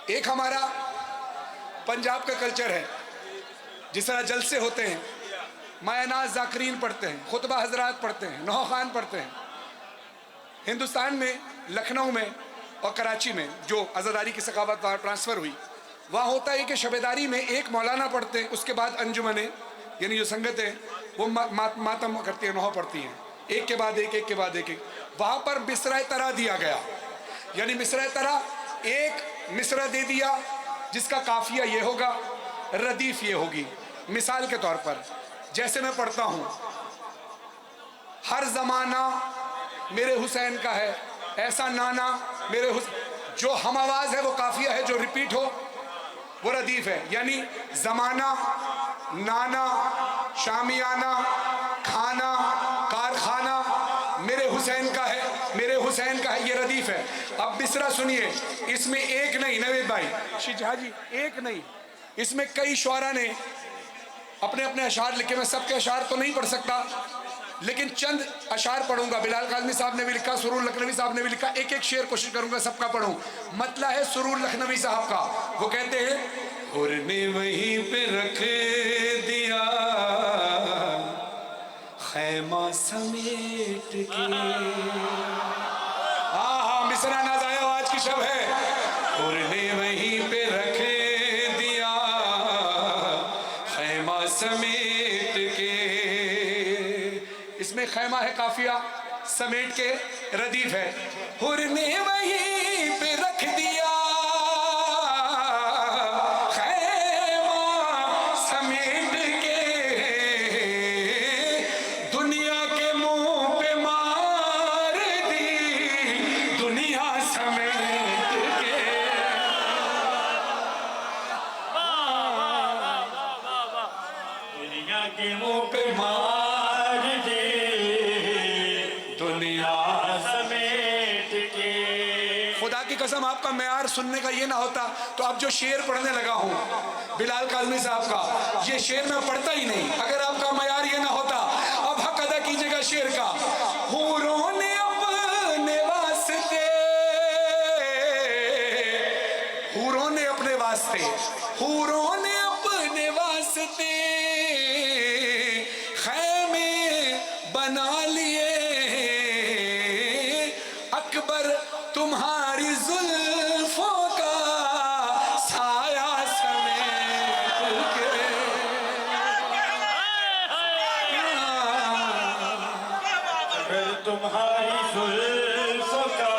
एक हमारा पंजाब का कल्चर है, जिस तरह जलसे होते हैं, मायानाज जाकरीन पढ़ते हैं, खुतबा हजरात पढ़ते हैं, नौ खान पढ़ते हैं। हिंदुस्तान में लखनऊ में और कराची में जो अज़ादारी की सकावत ट्रांसफ़र हुई, वहाँ होता है कि शबेदारी में एक मौलाना पढ़ते हैं, उसके बाद अंजुमने यानी जो संगतें वो मातम करती हैं, नौ पढ़ती हैं, एक के बाद एक, एक के बाद एक। वहाँ पर मिसरा तरा दिया गया, यानी मिसरा तरा एक मिसरा दे दिया जिसका काफिया ये होगा, रदीफ ये होगी। मिसाल के तौर पर जैसे मैं पढ़ता हूँ, हर जमाना मेरे हुसैन का है, ऐसा नाना मेरे हुसैन, जो हम आवाज है वो काफिया है, जो रिपीट हो वो रदीफ है। यानी जमाना, नाना, शामियाना, खाना, कारखाना मेरे हुसैन का है, मेरे हुसैन का है, ये रदीफ है। अब मिसरा सुनिए, इसमें एक नहीं नवेद भाई शिजहा जी, एक नहीं, इसमें कई शुआरा ने अपने अपने अशार लिखे। मैं सबके अशार तो नहीं पढ़ सकता, लेकिन चंद अशार पढ़ूंगा। बिलाल काज़मी साहब ने भी लिखा, सुरूर लखनवी साहब ने भी लिखा, एक एक शेर कोशिश करूंगा सबका पढ़ूं। मतला है सुरूर लखनवी साहब का, वो कहते हैं हुर ने वहीं पे रख दिया खैमा समेट के। हाँ, मिसरा नाज़ाया आज की शब है। हुर ने वहीं पे रख दिया खैमा समेट के, इसमें खैमा है काफिया, समेट के रदीफ है। हुर ने वहीं पे रख दिया खैमा समेट के, दुनिया के मुंह पे मार दी दुनिया समेट के। दुनिया के मुंह पे मार दे दुनिया समेट के। खुदा की कसम, आपका मेयार सुनने का ये ना होता तो अब जो शेर पढ़ने लगा हूँ बिलाल काज़मी साहब का, ये शेर मैं पढ़ता ही नहीं। अगर आपका मेयार ये ना होता, अब हक अदा कीजिएगा शेर का। हूरों ने अपने वास्ते, हूरों ने अपने वास्ते, हूरों ने अपने वास्ते खैमे बना लिए, अकबर तुम्हारी जुल्फों का साया समेट के। अगर तुम्हारी जुल्फों का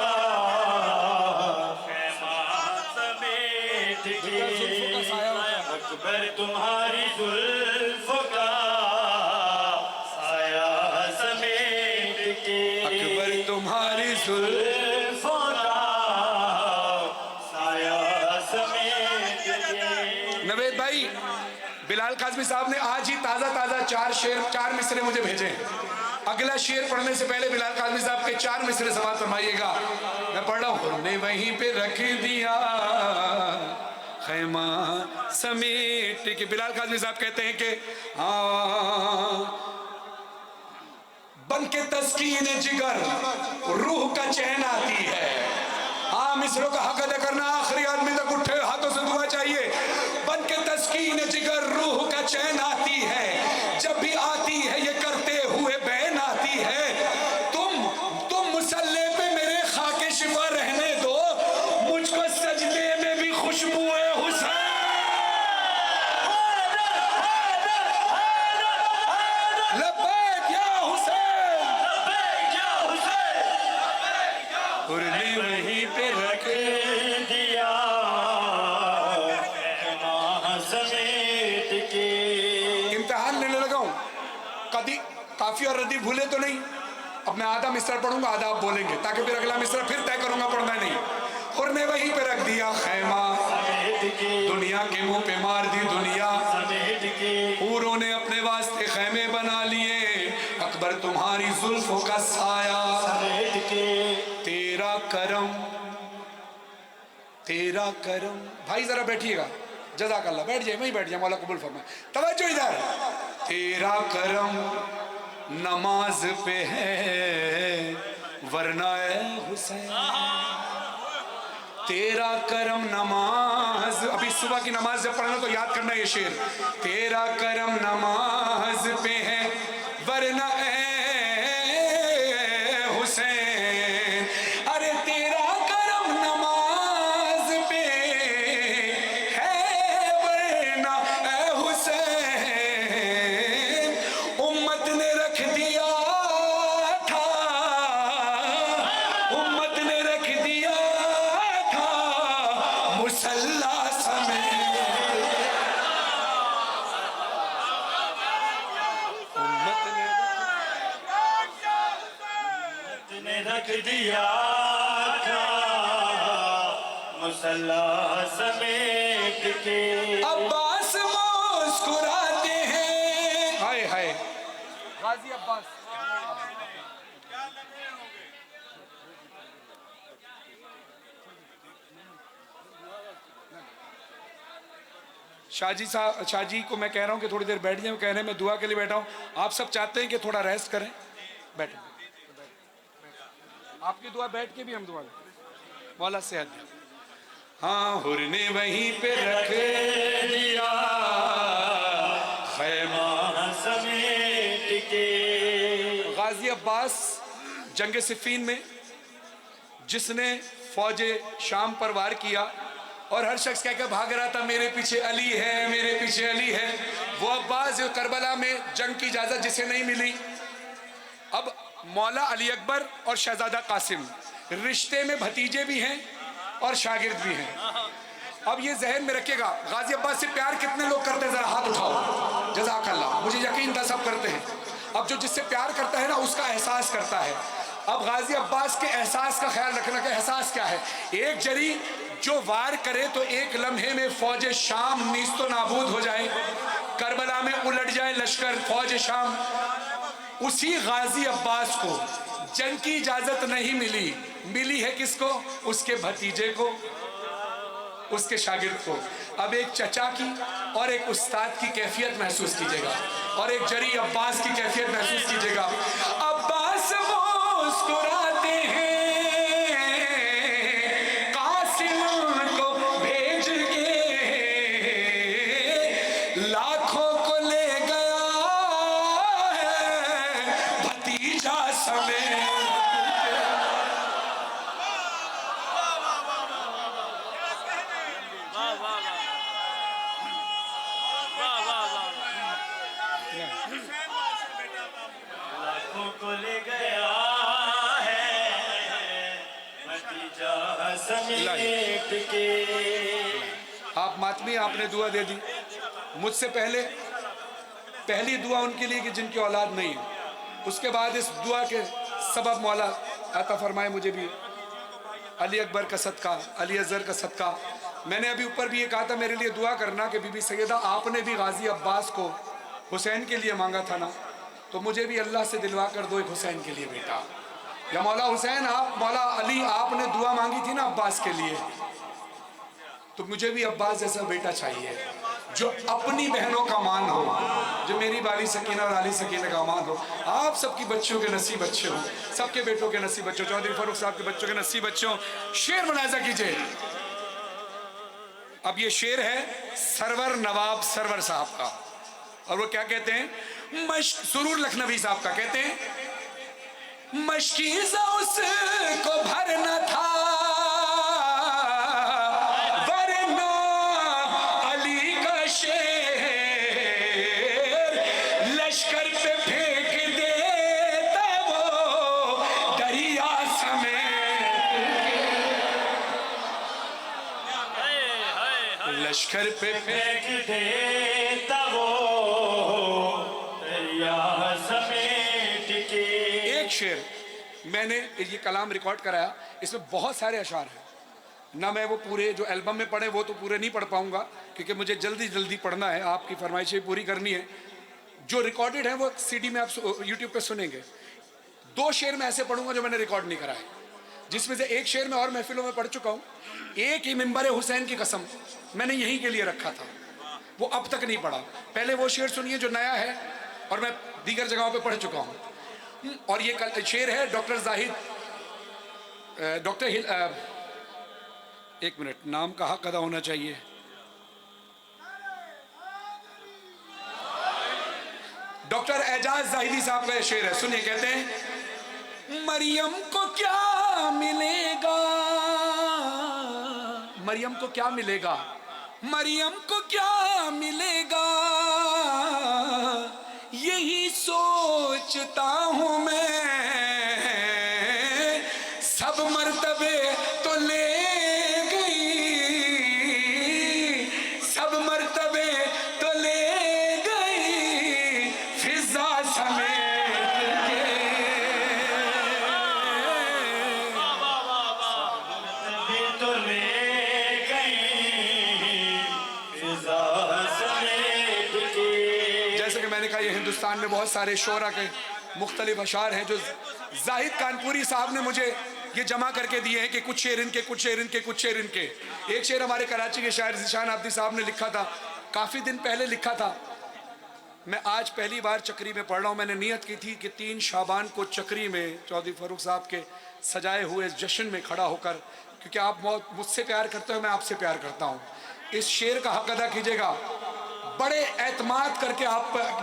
खैमा समेट के, अकबर तुम्हारी जुल्फों का साया समेट के, अकबर तुम्हारी जुल्फों नवेद भाई, बिलाल काज़मी साहब ने आज ही ताज़ा ताज़ा चार मिसरे मुझे भेजे हैं। अगला शेर पढ़ने से पहले बिलाल काज़मी साहब के 4 मिसरे समाप्त फरमाइएगा। मैं पढ़ रहा हूँ। ने वहीं पे रख दिया खैमा समेट के। बिलाल काज़मी साहब कहते हैं कि बन के तस्कीन जिगर रूह का चैन आती है। हाँ, मिसरों का हक अदा करना, आखिरी आदमी तक उठे हाथों से दुआ चाहिए। बन के तस्कीन जिगर रूह का चैन आती है, जब भी आती है ये करते हुए बैन आती है। तुम मुसल्ले पे मेरे खाके शिफा रहने दो, मुझको सजदे में भी खुशबू है हुसैन। लब्बैक या हुसैन, लब्बैक या हुसैन। और ने वहीं पे रख दिया समेट के। इम्तिहान लेने लगा हूं, कभी काफी और रदी भूले तो नहीं। अब मैं आधा मिसरा पढ़ूंगा, आधा आप बोलेंगे, ताकि फिर अगला मिसरा फिर तय करूंगा पढ़ना नहीं। और ने वहीं पे रख दिया खैमा दुनिया के मुंह पे मार दी दुनिया समेट के, हूरों ने अपने वास्ते खैमे बना लिए, अकबर तुम्हारी जुल्फों का साया समेट के। तेरा करम, तेरा करम। भाई जरा बैठिएगा, जज़ाकल्लाह, बैठ जाए, वहीं बैठ जाए, मौला कबूल फरमाए। तवज्जो इधर। तेरा करम नमाज पे है वरना ए हुसैन, तेरा करम नमाज अभी सुबह की नमाज जब पढ़ना तो याद करना ये शेर, तेरा करम नमाज पे है वरना हुसैन, अरे तेरा करम नमाज पे है वरना हुसैन, उम्मत ने रख दिया था, उम्मत ने रख दिया था मुसल्ला समेत, उम्मत ने रख दिया था मुसल्ला समेट के। अब्बास मुस्कुराते हैं, हाय हाय गाजी अब्बास। शाहजी साहब, शाहजी को मैं कह रहा हूं कि थोड़ी देर बैठ जाए, कह रहे हैं मैं दुआ के लिए बैठा हूं, आप सब चाहते हैं कि थोड़ा रेस्ट करें, बैठे, आपकी दुआ बैठ के भी हम दुआ करें, मौला सेहत दे। हाँ हुरने वहीं पे रख दिया खैमा समेट के। गाजी अब्बास जंग सिफ़ीन में जिसने फौज शाम पर वार किया और हर शख्स कहकर भाग रहा था मेरे पीछे अली है, मेरे पीछे अली है, वो अब्बास जो करबला में जंग की इजाज़त जिसे नहीं मिली। अब मौला अली अकबर और शहजादा कासिम रिश्ते में भतीजे भी हैं और शागिर्द भी हैं। अब ये जहन में रखिएगा, गाजी अब्बास से प्यार कितने लोग करते हैं, जरा हाथ उठाओ, जज़ाकल्लाह, मुझे यकीन था सब करते हैं। अब जो जिससे प्यार करता है ना उसका एहसास करता है। अब गाजी अब्बास के एहसास का ख्याल रखना, का एहसास क्या है, एक जरी जो वार करे तो एक लम्हे में फौज शाम नीस्तो नाबूद हो जाए, करबला में उलट जाए लश्कर फौज शाम। उसी गाजी अब्बास को जंग की इजाजत नहीं मिली, मिली है किसको, उसके भतीजे को, उसके शागिर्द को। अब एक चचा की और एक उस्ताद की कैफियत महसूस कीजिएगा और एक जरी अब्बास की कैफियत महसूस कीजिएगा। अब्बास मुस्कुराते हैं कासिम को भेज के, लाखों को ले गया है भतीजा समेत। लाखों को ले गया है भतीजा समेट के। आप मातमी, आपने दुआ दे दी। मुझसे पहले पहली दुआ उनके लिए कि जिनकी औलाद नहीं है, उसके बाद इस दुआ के सबब मौला अता फरमाए मुझे भी अली अकबर का सदका, अली अजहर का सदका। मैंने अभी ऊपर भी ये कहा था मेरे लिए दुआ करना कि बीबी सैयदा आपने भी गाजी अब्बास को हुसैन के लिए मांगा था ना, तो मुझे भी अल्लाह से दिलवा कर दो एक हुसैन के लिए बेटा। या मौला हुसैन आप, मौला अली आपने दुआ मांगी थी ना अब्बास के लिए, तो मुझे भी अब्बास जैसा बेटा चाहिए जो अपनी बहनों का मान हो, जो मेरी बाली सकीना और आली सकीना का मान हो। आप सबकी बच्चों के नसीब बच्चे हो, सबके बेटों के नसीब बच्चों, चौधरी फारूक साहब के बच्चों के नसीब बच्चों। शेर मुलाजा कीजिए। अब ये शेर है सरवर नवाब सरवर साहब का, और वो क्या कहते हैं, सुरूर लखनवी साहब का, कहते हैं मशकीज़ा उसको भरना था वरना अली का शेर लश्कर पे फेंक देता वो दरिया समेत, लश्कर पे फेंक देता वो दरिया समेट के। एक शेर मैंने ये कलाम रिकॉर्ड कराया, इसमें बहुत सारे अशार हैं ना, मैं वो पूरे जो एल्बम में पढ़े वो तो पूरे नहीं पढ़ पाऊंगा क्योंकि मुझे जल्दी जल्दी पढ़ना है, आपकी फरमाइशें पूरी करनी है। जो रिकॉर्डेड है वो सीडी में आप यूट्यूब पे सुनेंगे। दो शेर मैं ऐसे पढ़ूंगा जो मैंने रिकॉर्ड नहीं कराए, जिसमें से एक शेर मैं और महफिलों में पढ़ चुका हूँ। एक ही मिंबर हुसैन की कसम मैंने यहीं के लिए रखा था, वो अब तक नहीं पढ़ा। पहले वो शेर सुनिए जो नया है और मैं दीगर जगहों पे पढ़ चुका हूँ। और ये शेर है डॉक्टर जाहिद, एक मिनट, नाम का हक अदा होना चाहिए। एजाज जाहिदी साहब का ये शेर है, सुनिए। कहते हैं, मरियम को क्या मिलेगा, मरियम को क्या मिलेगा, मरियम को क्या मिलेगा, यही सोचता हूं मैं, सब मर्तबे तो ले गई, सब मर्तबे तो ले गई फिजा समेट के। भी तो ले गई फिजा समेट के। जैसे कि मैंने कहा, ये हिंदुस्तान में बहुत सारे शोरा के मुख्तलिफ अशार हैं जो जाहिद कानपुरी साहब ने मुझे ये जमा करके दिए हैं कि कुछ शेर इनके, कुछ शेर इनके, कुछ शेर इनके। एक शेर हमारे कराची के शायर ज़ीशान आब्दी साहब ने लिखा था, काफ़ी दिन पहले लिखा था। मैं आज पहली बार चक्री में पढ़ रहा हूँ। मैंने नियत की थी कि 3 शाबान को चक्री में चौधरी फारूक साहब के सजाए हुए इस जश्न में खड़ा होकर, क्योंकि आप मुझसे प्यार करते हो, मैं आपसे प्यार करता हूँ, इस शेर का हक अदा कीजिएगा। बड़े एतमाद करके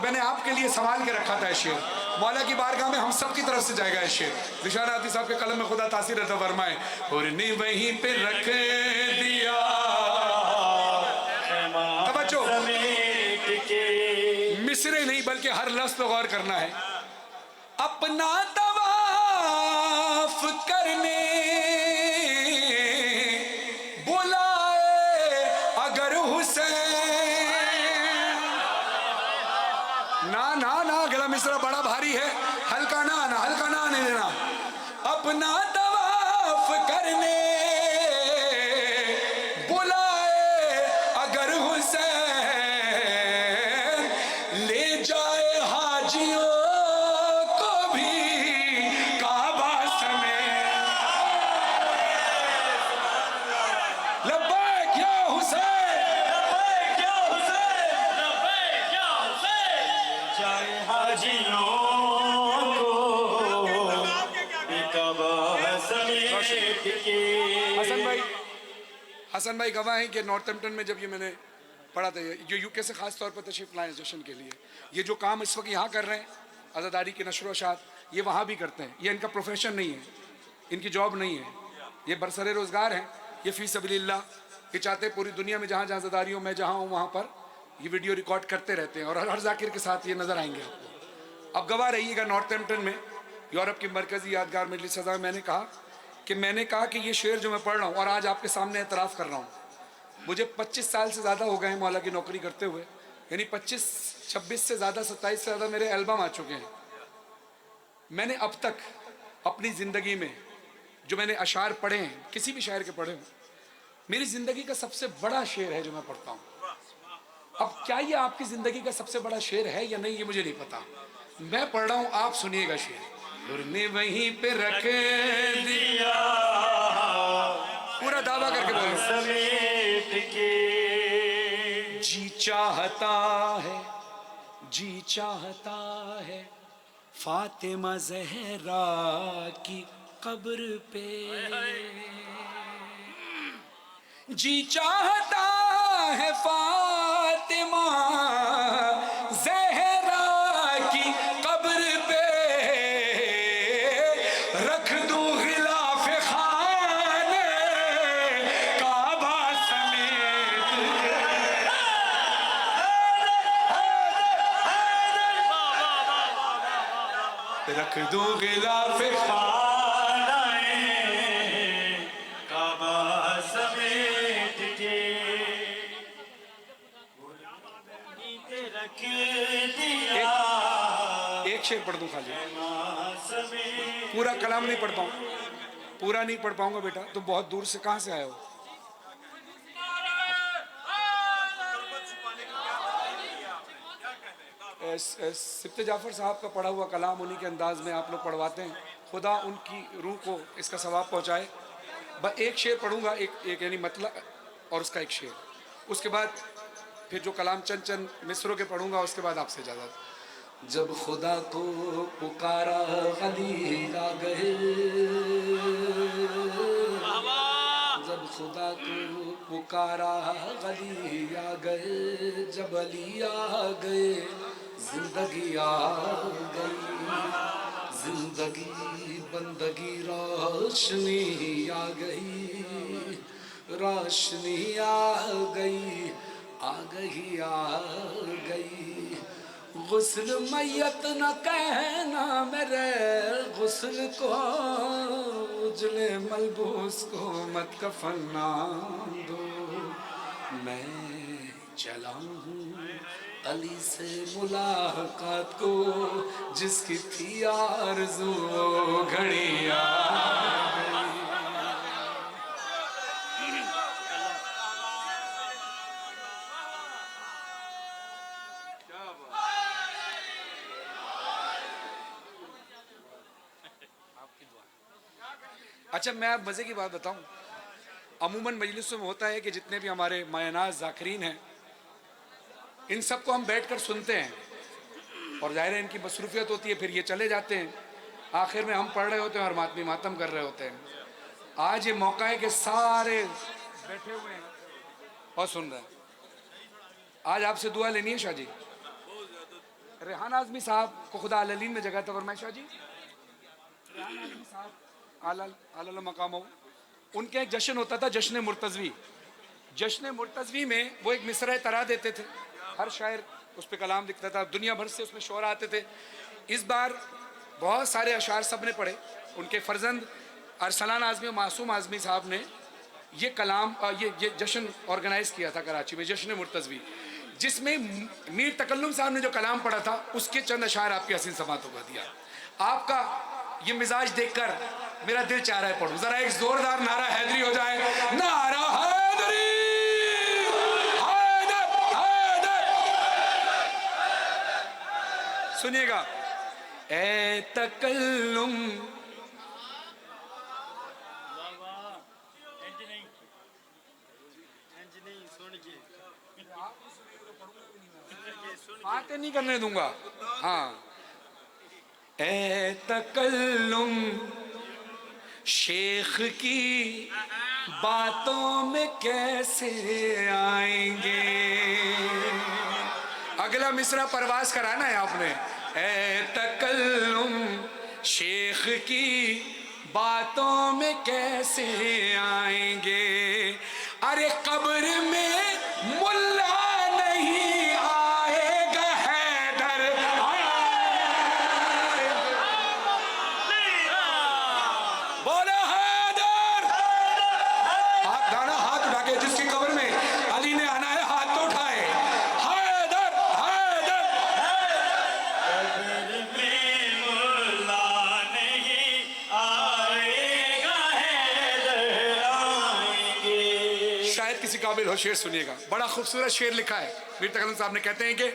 मैंने आपके लिए संभाल के रखा था। शेर मौला की बारगाह में हम सब की तरफ से जाएगा। ये शेर ज़ीशान आब्दी साहब के कलम में खुदा तासीर अता फरमाए। और ने वहीं पे रख दिया, तवज्जो, मिसरे नहीं बल्कि हर लफ्ज़ पे गौर करना है। अपना तवाफ करने बुलाए अगर हुसैन, ना ना ना, अगला मिसरा बड़ा भारी है, हल्का ना आना, हल्का ना आने देना। अपना तवाफ करने बुलाए अगर हुसैन, ले जाए हाजियों को भी काबा समेत। लब्बैक या हुसैन, लब्बैक या हुसैन, लब्बैक या हुसैन। जाए हाजियों को भी काबा समेट के। हसन भाई गवाह हैं कि नॉर्थएम्प्टन में जब ये मैंने पढ़ा था, जो यूके से खास तौर पर तशरीफ लाए जश्न के लिए, ये जो काम इस वक्त यहाँ कर रहे हैं आज़ादारी की नशर व शात, ये वहाँ भी करते हैं। ये इनका प्रोफेशन नहीं है, इनकी जॉब नहीं है, ये बरसरे रोज़गार हैं। ये फ़ी सबीलिल्लाह, ये चाहते पूरी दुनिया में जहाँ जहाँ आज़ादारी हो, मैं जहाँ हूँ वहाँ पर ये वीडियो रिकॉर्ड करते रहते हैं और हर जाकिर के साथ ये नज़र आएंगे आपको। अब गवाह रहिएगा, नॉर्थएम्प्टन में यूरोप की मरकज़ी यादगार मजलिस सज़ा, मैंने कहा कि ये शेर जो मैं पढ़ रहा हूँ और आज आपके सामने एतराफ़ कर रहा हूँ, मुझे 25 साल से ज़्यादा हो गए हैं मौला की नौकरी करते हुए, यानी 25-26 से ज़्यादा, 27 से ज़्यादा मेरे एल्बम आ चुके हैं। मैंने अब तक अपनी ज़िंदगी में जो मैंने अशार पढ़े हैं, किसी भी शायर के पढ़े हों, मेरी ज़िंदगी का सबसे बड़ा शेर है जो मैं पढ़ता हूँ। अब क्या ये आपकी ज़िंदगी का सबसे बड़ा शेर है या नहीं, ये मुझे नहीं पता। मैं पढ़ रहा हूँ, आप सुनिएगा शेर। ने वहीं पे रख दिया, पूरा दावा करके बोलो। समेट के। जी चाहता है, जी चाहता है फातिमा ज़हरा की कब्र पे, जी चाहता है फातिमा ज़हरा की कब्र पे, रख दूं गिलाफ खाने काबा समेत। रख दूं गिलाफ खानाए काबा समेट के। रख दिया एक शेर पढ़ दूं खाली, समेट। पूरा कलाम नहीं पढ़ पाऊँ, पूरा नहीं पढ़ पाऊंगा बेटा। तुम बहुत दूर से कहाँ से आए हो? सिप्ते जाफर साहब का पढ़ा हुआ कलाम उन्हीं के अंदाज में आप लोग पढ़वाते हैं। खुदा उनकी रूह को इसका सवाब पहुँचाए। बस एक शेर पढ़ूंगा, एक यानी मतलब, और उसका एक शेर, उसके बाद फिर जो कलाम चंद मिसरों के पढ़ूंगा, उसके बाद आपसे इजाज़त। जब खुदा को पुकारा खलील आ गए, जब खुदा को पुकारा, गली आ गए, जब अली आ गए, जिंदगी आ गई, जिंदगी बंदगी रोशनी आ गई, रोशनी आ गई, आ गई, आ गई। गुस्ल मैयत न कहना मेरे गुस्ल को, उजले मलबूस को मत कफन ना दो। मैं चला हूँ अली से मुलाकात को, जिसकी थी आरज़ू वो घड़ी आ गई। अच्छा, मैं अब मज़े की बात बताऊं, अमूमन मजलिसों में होता है कि जितने भी हमारे मायनाज़ ज़ाकिरीन हैं, इन सबको हम बैठकर सुनते हैं और ज़ाहिर है इनकी मसरूफियत होती है, फिर ये चले जाते हैं, आखिर में हम पढ़ रहे होते हैं और मातमी मातम कर रहे होते हैं। आज ये मौका है कि सारे बैठे हुए हैं और सुन रहे हैं। आज आपसे दुआ लेनी है शाह जी। रेहान आज़मी साहब को खुदा अलीन में जगह था, और मैं शाह जी रेहान आज़मी साहब आला मकाम हो, उनके एक जश्न होता था, जश्न मुर्तज़वी। जश्न मुर्तज़वी में वो एक मिसरा तरा देते थे, हर शायर उस पर कलाम लिखता था, दुनिया भर से उसमें शोरा आते थे। इस बार बहुत सारे अशार सब ने पढ़े। उनके फर्जंद अरसलान आज़मी और मासूम आज़मी साहब ने ये कलाम ये जश्न ऑर्गेनाइज किया था कराची में, जश्न मुर्तज़वी, जिसमें मीर तकल्लुम साहब ने जो कलाम पढ़ा था उसके चंद अशार आपकी हसीन समातों का दिया। आपका ये मिजाज देखकर मेरा दिल चाह रहा है पढ़ूं। जरा एक जोरदार नारा हैदरी हो जाए, नारा हैदरी, हैदर, हैदर। सुनिएगा, ए तकल्लुम बातें नहीं करने दूंगा। हाँ, ए तकल्लुम शेख की बातों में कैसे आएंगे। अगला मिसरा परवाज कराना है आपने। ए तकल्लुम शेख की बातों में कैसे आएंगे, अरे कब्र में मुल्ला नहीं आएगा हैदर, बोलो हैदर। हाथ गाना, हाथ उठा के, जिसकी कब्र में अली ने आना है हाथ तो उठाए, हैदर, हैदर। कब्र में मुल्ला नहीं आएगा, हैदर आएंगे। शायद किसी काबिल हो शेर सुनिएगा, बड़ा खूबसूरत शेर लिखा है मीर तकल्लुम साहब ने। कहते हैं कि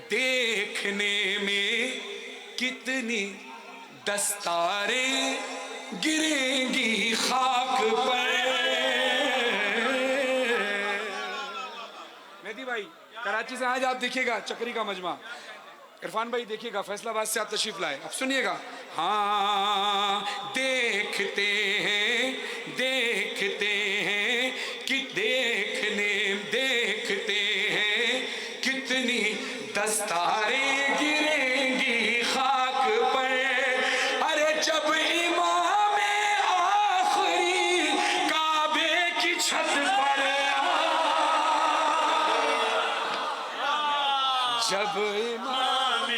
देखने में कितनी दस्तारें गिरेंगी खाक पर। मेहदी भाई कराची से आज आप देखिएगा चक्री का मजमा, इरफान भाई देखिएगा फैसलाबाद से आप तशरीफ लाए, अब सुनिएगा। हाँ, देखते हैं कि देखते हैं कितनी दस्तारें गिरेंगी खाक पर, अरे जब इमाम आखिरी काबे की छत पर, जब इमाम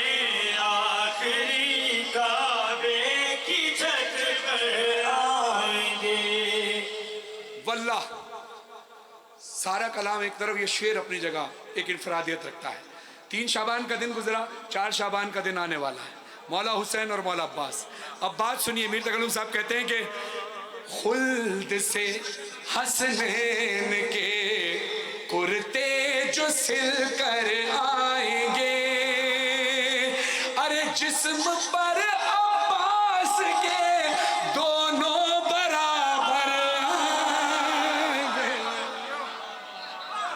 आखिरी काबे की छत पर आएंगे। वल्लाह सारा कलाम एक तरफ, ये शेर अपनी जगह एक इनफरादियत रखता है। 3 शाबान का दिन गुजरा, 4 शाबान का दिन आने वाला है, मौला हुसैन और मौला अब्बास। अब बात सुनिए, मीर तकल्लुम साहब कहते हैं कि खुल्द से हसनैन के कुर्ते जो सिल कर आएंगे, अरे जिस्म पर अब्बास के दोनों बराबर आएंगे,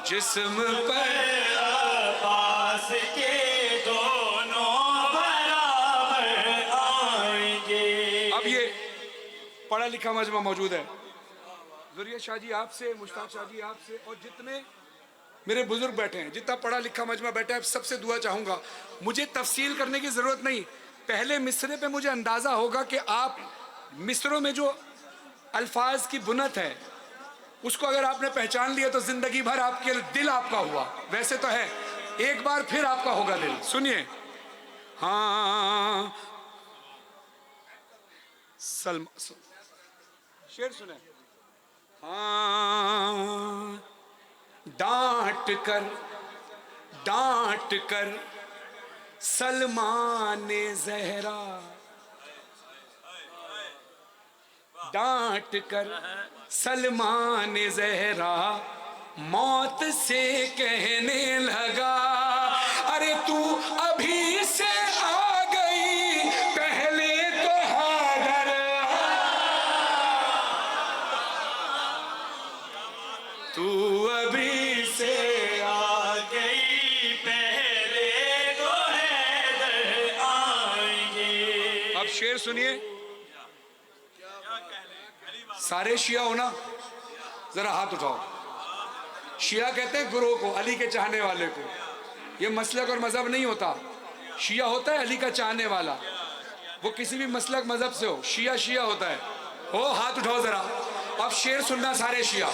जिस्म पर अब्बास के दोनों बराबर आएंगे। अब ये पढ़ा लिखा मजमा मौजूद है, जुरिया शाह जी आपसे, मुश्ताक शाह जी आपसे, और जितने मेरे बुजुर्ग बैठे हैं, जितना पढ़ा लिखा मजमा बैठा है, सबसे दुआ चाहूँगा। मुझे तफसील करने की ज़रूरत नहीं, पहले मिसरे पे मुझे अंदाज़ा होगा कि आप मिसरों में जो अल्फाज की बुनत है उसको अगर आपने पहचान लिया तो ज़िंदगी भर आपके दिल आपका हुआ। वैसे तो है, एक बार फिर आपका होगा दिल। सुनिए, हाँ शेर सुने। हाँ डांट कर सलमान ज़हरा, डांट कर सलमान ज़हरा मौत से कहने लगा, अरे तू अभी से आ गई, पहले तो हैदर, तू अभी से आ गई, पहले तो हैदर आएंगे। अब शेर सुनिए। सारे शिया हो ना, जरा हाथ उठाओ। शिया कहते हैं गुरु को, अली के चाहने वाले को। ये मसलक और मजहब नहीं होता। शिया होता है अली का चाहने वाला, वो किसी भी मसलक मजहब से हो, शिया शिया होता है। हो हाथ उठाओ जरा। अब शेर सुनना सारे शिया,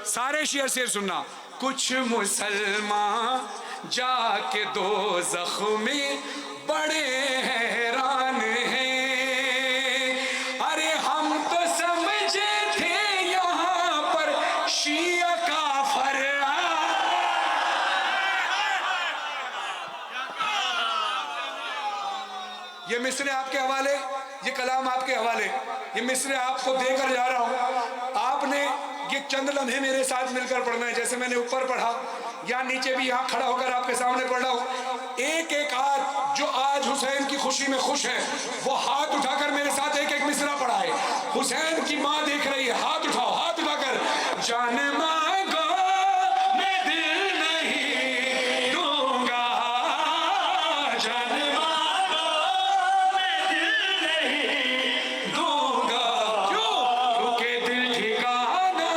सारे शिया शेर सुनना। कुछ मुसलमान जाके दोज़ख में बड़े हैरान हैं, अरे हम तो समझे थे यहाँ पर शिया काफिर। ये मिसरे आपके हवाले, ये कलाम आपके हवाले, ये मिसरे आपको देकर जा रहा हूँ। आपने ये चंद लम्हे मेरे साथ मिलकर पढ़ना है, जैसे मैंने ऊपर पढ़ा या नीचे भी यहाँ खड़ा होकर आपके सामने पढ़ रहा हूँ। एक एक हाथ जो आज हुसैन की खुशी में खुश है, वो हाथ उठाकर मेरे साथ एक एक मिसरा पढ़ा है। हुसैन की माँ देख रही है, हाथ उठाओ, हाथ उठाकर। जान मांगो मैं दिल नहीं दूंगा, जान मांगो मैं दिल नहीं दूंगा, क्यों? क्योंकि दिल ठिकाना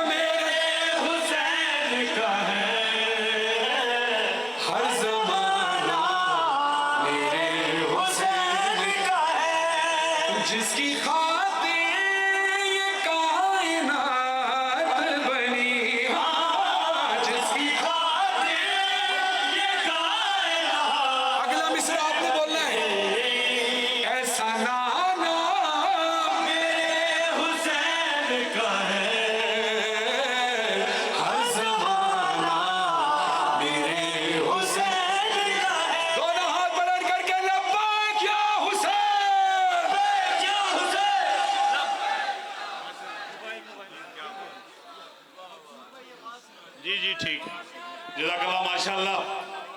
मेरे हुसैन का है, हर ज़माना मेरे हुसैन का है, जिसकी खातिर ये कायनात बनी, हाँ जिसकी खातिर ये कायनात। अगला मिसरा आपने बोलना है। ऐसा नाना मेरे हुसैन का है, हर ज़माना मेरे हुसैन का है। दोनों हाथ बुलंद करके लब्बैक या हुसैन। क्या हुसैन? जी जी ठीक, जज़ाकल्लाह माशाअल्लाह।